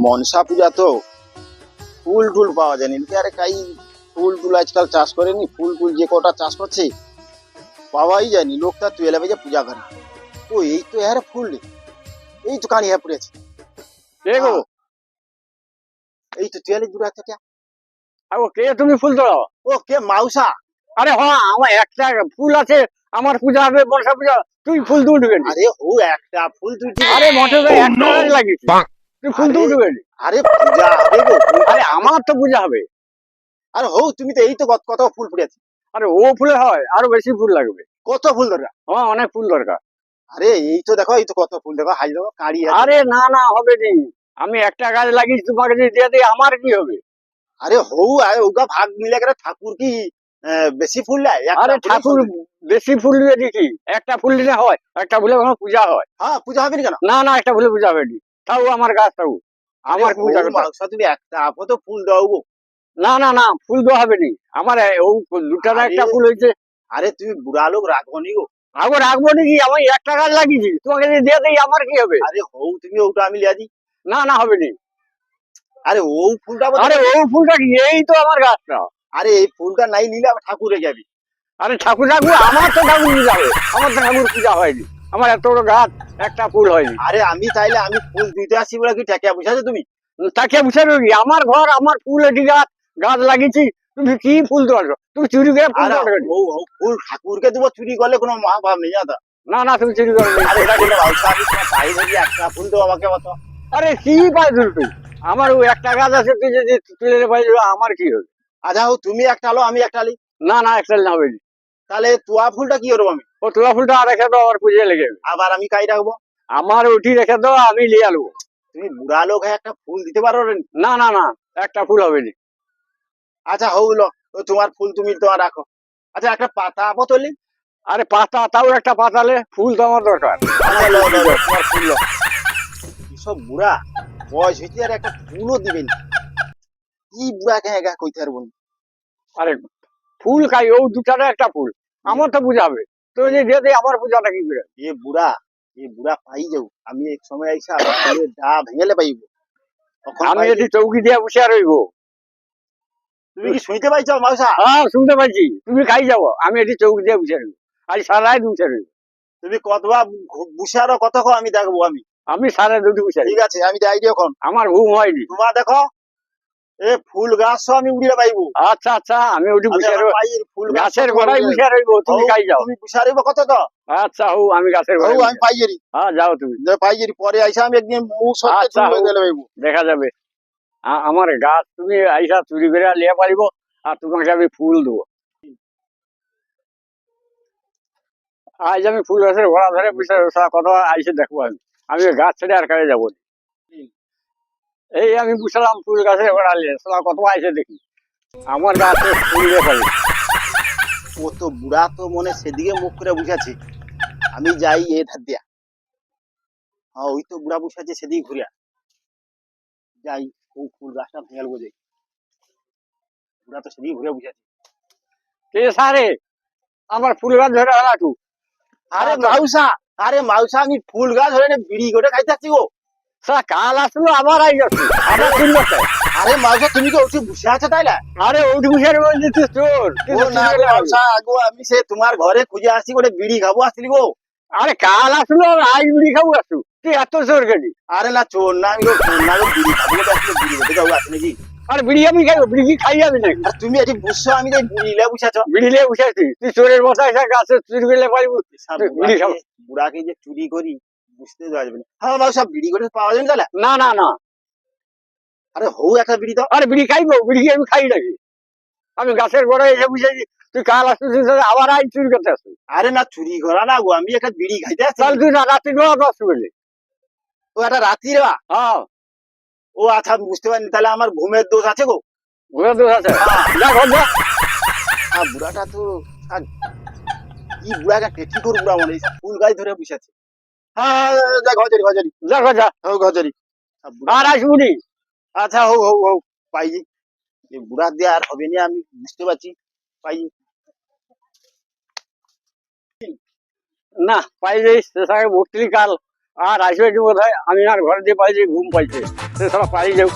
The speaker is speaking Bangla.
মনসা পূজা তো ফুল টুল পাওয়া যায়নি আরে কাই ফুল টুল আজকাল চাষ করেনি ফুল টুল যে কটা চাষ করছে পাওয়াই যায়নি লোকটা তুই এলাবে যে পূজা করে ও এই তো হ্যাঁ ফুল রে এই তো কানি হ্যাঁ পড়েছে দেখো এই তো তুই এলে দূরে আছে কে আগো কে তুমি ফুল তোলো? ও কে মাউসা আরে হ্যাঁ আমার একটা ফুল আছে, আমার পূজা হবে বর্ষা পূজা, তুই ফুল তুলবে কেন? আরে ও একটা ফুল তুই আরে মোটর একটা গাছ লাগিয়েছি, তুই ফুল তুলবে কেন? আরে পূজা হবে গো আরে আমার তো পূজা হবে। আরে হো তুমি তো এই তো কত ফুল ফুটেছে আরে ও ফুলে হয় আরো বেশি ফুল লাগবে। কত ফুল দরকার আমার অনেক ফুল দরকার। আরে এই তো দেখো এই তো কত ফুল দেখো হাই দেখো কাড়ি আছে আরে না না হবে নি, আমি একটা গাছ লাগিয়েছি তোমাকে যদি দিয়ে দিই আমার কি হবে? আরে হৌ আরে ওটা ভাগ মিলে করে ঠাকুর কি বেশি ফুল দেয় একটা আরে ফুলেই ঠাকুর ফুল দেয়। বেশি ফুল দিয়ে দিচ্ছি, একটা ফুল দিলে হয়? একটা ফুলে কোনো পূজা হয়? হ্যাঁ পূজা হবে না কেন না না একটা ফুলে পূজা হবে নি, তাও আমার গাছ তাও আমার আরে পূজা হৌ করতে হবে। মাংস তুমি একটা আপো তো ফুল দাও গো না না না ফুল দেওয়া হবে নি আমার ও দুটা না একটা আরে ফুল হয়েছে। আরে তুমি বুড়া লোক রাখবো নি গো আগে রাখবো নাকি, আমি একটা গাছ লাগিয়েছি তোমাকে যদি দিয়ে দিই আমার কি হবে? আরে হৌ তুমি ওটা আমি লিয়া দিই না না হবে নি। আরে ও ফুলটা আরে ও ফুলটা কি, এই তো আমার গাছটা। আরে এই ফুলটা নাই নিলে আমার ঠাকুরে যাবি আরে ঠাকুর ঠাকুর আমার তো ঠাকুর পূজা হবে, আমার তো ঠাকুর পূজা হয়নি, আমার এত বড় গাছ একটা ফুল হয়নি। আরে আমি চাইলে আমি ফুল দিতে আসি বলে কি ঠেকিয়া বুঝাছো তুমি তাকে বুঝে কি আমার ঘর আমার ফুল এটি গাছ গাছ লাগিয়েছি, তুমি কি ফুল দেওয়ার? তুমি চুরি করে ফুল আরে দেওয়ার কেন? ও ফুল ঠাকুরকে দেবো চুরি করলে কোনো মহাভাব নেই জানো তো? না না তুমি চুরি করো আরে এটা কিন্তু মাংস আমি তোমার ভাই বলি একটা ফুল দেবো আমাকে মতো আরে কি পাই তুই? আমার ওই একটা গাছ আছে, তুই যদি তুলে পাই আমার কি হবে? আচ্ছা হো তুমি একটা আলো আমি একটা আলি না না একটা না হবে নি। তাহলে তোয়া ফুলটা কি করবো আমি ও তোলা ফুলটা রেখে দাও, আমার পুজো লেগে যাবে। আবার আমি কাই রাখবো আমার উঠি রেখে দাও, আমি নিয়ে আলবো। তুমি বুড়া লোক হয়ে একটা ফুল দিতে পারো না না না না একটা ফুল হবে নি। আচ্ছা হৌলো তোমার ফুল তুমি তোমার রাখো আচ্ছা একটা পাতা বোতলি আরে পাতা, তাও একটা পাতালে ফুল তো আমার দরকার। তোমার ফুল লো। এসব বুড়া বয়স হয়েছে আর একটা ফুলও দিবেন কি বুড়া কে একা কইতে পারবো না। আরে ফুল খাই ও দুটারে একটা ফুল, আমার তো পূজা হবে, তুই যদি দিয়ে দিই আমার পূজাটা কি করে? এ বুড়া পাই যাও আমি এক সময় আইসা ফুলের ডা ভেঙেলে পাইব তখন আমি পাই এটি যাই। চৌকি দিয়ে বসে রইব। তুমি কি শুনতে পাইছো মাউসা হ্যাঁ শুনতে পাচ্ছি, তুমি খাই যাবো, আমি এটি চৌকি দিয়ে বসে রইব, আজ সারাই বসে রইব। তুমি কতবার বুসে আরো কত আমি দেখবো আমি সারা দুটি বসে ঠিক রইব, আছে আমি যাই এখন আমার ঘুম হয়নি। তোমার দেখো এ ফুল গাছ সব আমি উড়িয়ে পাইবো আচ্ছা আচ্ছা আমি ওটি আমি বসে আমার রইব, পাইয়ের ফুল গাছ গাছের গোড়ায় বসে রইব, তুমি খাই যাও। তুমি বুসা রইব কত তো আচ্ছা হো আমি গাছের হৌ গোড়ায় আমি বসে- পাইয়েরি হ্যাঁ যাও তুমি। পাইয়েরি পরে আইসা আমি একদিন মুখ সব আচ্ছা চুল হো, দিলে পাইবো দেখা যাবে। আমার গাছ তুমি আইসা চুরি করে লিয়ে পারিব, আর তোমাকে আমি ফুল দেবো। আজ আমি ফুল গাছের ঘোড়া ধরে বসে কত আইসে দেখবো, আমি আমি ওই গাছ ছেড়ে আর কাছে যাবো না। এই আমি বুঝলাম ফুল গাছের ঘোড়া নিয়ে কত আইসে দেখি, আমার গাছে ফুল দিয়ে পারি। ও তো বুড়া তো মনে সেদিকে মুখ করে বুঝাচ্ছে আমি যাই এ ধার দিয়া হ্যাঁ ওই তো বুড়া বুঝাচ্ছে সেদিকে ঘুরিয়া যাই ও ফুল গাছটা ভেঙে যাই বুড়া তো সেদিকে ঘুরে বুঝাচ্ছে কে সারে আমার ফুল গাছ ধরে রাখু। আরে মাউসা আমি ফুল গাছ ধরে বিড়ি করে খাইতে আসছি গো সারা কাল আসলো আবার আই যাচ্ছে, আবার ফুল গাছে। আরে মাউসা তুমি কি উঠে বসে আছো তাইলে আরে ওটি বুঝে বলছি তুই চোর, তুই ও তো না চুরি গো করে আনবি। মাউসা গো আমি সে তোমার ঘরে খুঁজে আসছি করে বিড়ি খাবো আসলি গো আরে কাল আসলো আজ বিড়ি খাবো আসু, তুই এত চোর কেনি? আরে না চোর না আমি গো চোর না গো বিড়ি খাবো তো আসলে বিড়ি খেতে যাবো আসে নাকি আরে বিড়ি আমি খাইবো, বিড়ি কি খাই যাবি নাকি? আর তুমি এটি বুঝছো আমি যে বিড়ি লে বুঝাছো বিড়ি নিয়ে বসে আছিস, তুই চোরের বসায় গাছে চুরি করলে পারিব? বিড়ি খাবো বুড়াকে যে চুরি করি বুঝতে পারবে না হ্যাঁ মাউসা বিড়ি করে পাওয়া যাবে না তাহলে না না না। আরে হৌ একটা বিড়ি তো আরে বিড়ি খাইবো, বিড়ি কি আমি খাই নাকি? আমি গাছের গোড়ায় এসে বুঝেছি, তুই কাল আসছিস আবার আজ চুরি করতে আসছিস। আরে না চুরি করা না গো আমি একটা বিড়ি খাইতে আসছি তাহলে তুই না রাত্রি গোড়া তো আসতে বললি। ও একটা রাত্রি রে বা। হ্যাঁ ও আচ্ছা বুঝতে পারিনি তাহলে আমার ঘুমের দোষ আছে গো ঘুরে দোষ আছে, যা ঘর যা। আর বুড়াটা তো আর কি বুড়াটা টেটি করে বুড়া মনে হচ্ছে ফুল গাছ ধরে বসে আছে হ্যাঁ যা গজরি গজরি যা ঘর যা, হৌ গজরি আর আসবুনি। আচ্ছা হৌ হৌ হৌ পাইজি এই বুড়া দিয়ে আর হবে না আমি বুঝতে পারছি পাইজি না পাই যাই সে সঙ্গে ভর্তি কাল আর আসবে কি বোধ হয়, আমি আর ঘরে দিয়ে পাইছি, ঘুম পাইছে, সে সব পাই যাও।